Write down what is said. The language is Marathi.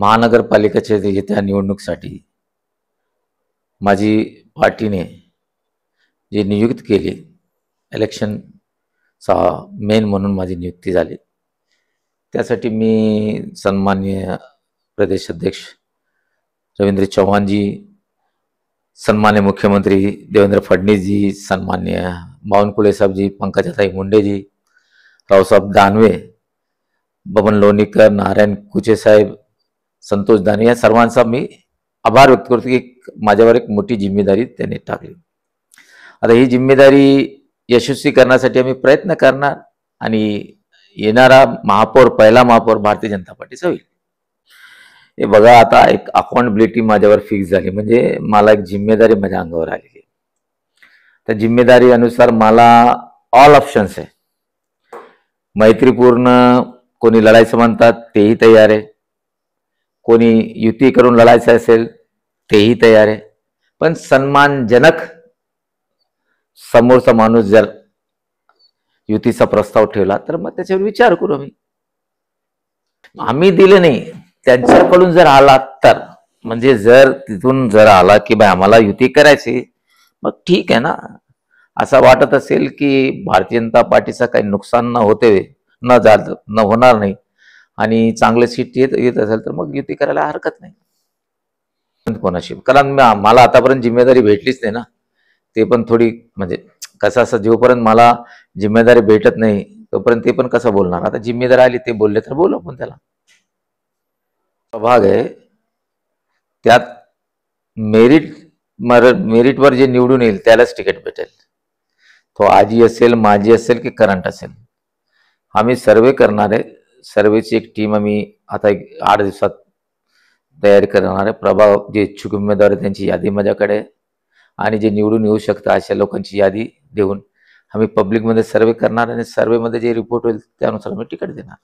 महानगरपालिकेच्या येत्या निवडणुकीसाठी माझी पार्टीने जे नियुक्त केली, इलेक्शनचा मेन म्हणून माझी नियुक्ती झाली, त्यासाठी मी सन्माननीय प्रदेश अध्यक्ष रवींद्र चव्हाणजी, सन्मान्य मुख्यमंत्री देवेंद्र फडणवीसजी, सन्मान्य बावनकुळे साहेबजी, पंकजाताई मुंडेजी, रावसाहेब दानवे, बबन लोणीकर, नारायण कुचे साहेब, संतोष दानवे या सर्वांचा मी आभार व्यक्त करतो की माझ्यावर एक मोठी जिम्मेदारी त्यांनी टाकली. आता ही जिम्मेदारी यशस्वी करण्यासाठी आम्ही प्रयत्न करणार आणि येणारा महापौर, पहिला महापौर भारतीय जनता पार्टीचा होईल. हे बघा, आता एक अकाउंटेबिलिटी माझ्यावर फिक्स झाली, म्हणजे मला एक जिम्मेदारी माझ्या अंगावर आलेली. त्या जिम्मेदारी अनुसार मला ऑल ऑप्शन्स आहे. मैत्रीपूर्ण कोणी लढायचं म्हणतात तेही तयार आहे, कोणी युती करून लढायचं असेल तेही तयार आहे, पण सन्मानजनक समोरचा माणूस जर युतीचा प्रस्ताव ठेवला तर मग त्याच्यावर विचार करू. आम्ही दिले नाही, त्यांच्याकडून जर आला तर, म्हणजे जर तिथून जर आला की बाय आम्हाला युती करायची, मग ठीक आहे ना. असं वाटत असेल की भारतीय जनता पार्टीचं काही नुकसान न होणार नाही आणि चांगले सीट येत असेल तर मग युती करायला हरकत नाही कोणाशी. कारण मला आतापर्यंत जिम्मेदारी भेटलीच नाही ना. ते पण थोडी म्हणजे कसं असं, जोपर्यंत मला जिम्मेदारी भेटत नाही तोपर्यंत ते पण कसं बोलणार. आता जिम्मेदारी आली ते बोलले तर बोलू आपण. त्याला भाग आहे, त्यात मेरिटवर जे निवडून येईल त्यालाच तिकीट भेटेल. तो आजी असेल, माझी असेल की करंट असेल. आम्ही सर्वे करणार आहे. सर्वेची एक टीम आम्ही आता 8 दिवसात तयारी करणार आहे. प्रभाव जे इच्छुक उमेदवार आहेत त्यांची यादी माझ्याकडे आहे आणि जे निवडून येऊ शकतं अशा लोकांची यादी देऊन आम्ही पब्लिकमध्ये सर्वे करणार आणि सर्वेमध्ये जे रिपोर्ट होईल त्यानुसार आम्ही तिकीट देणार.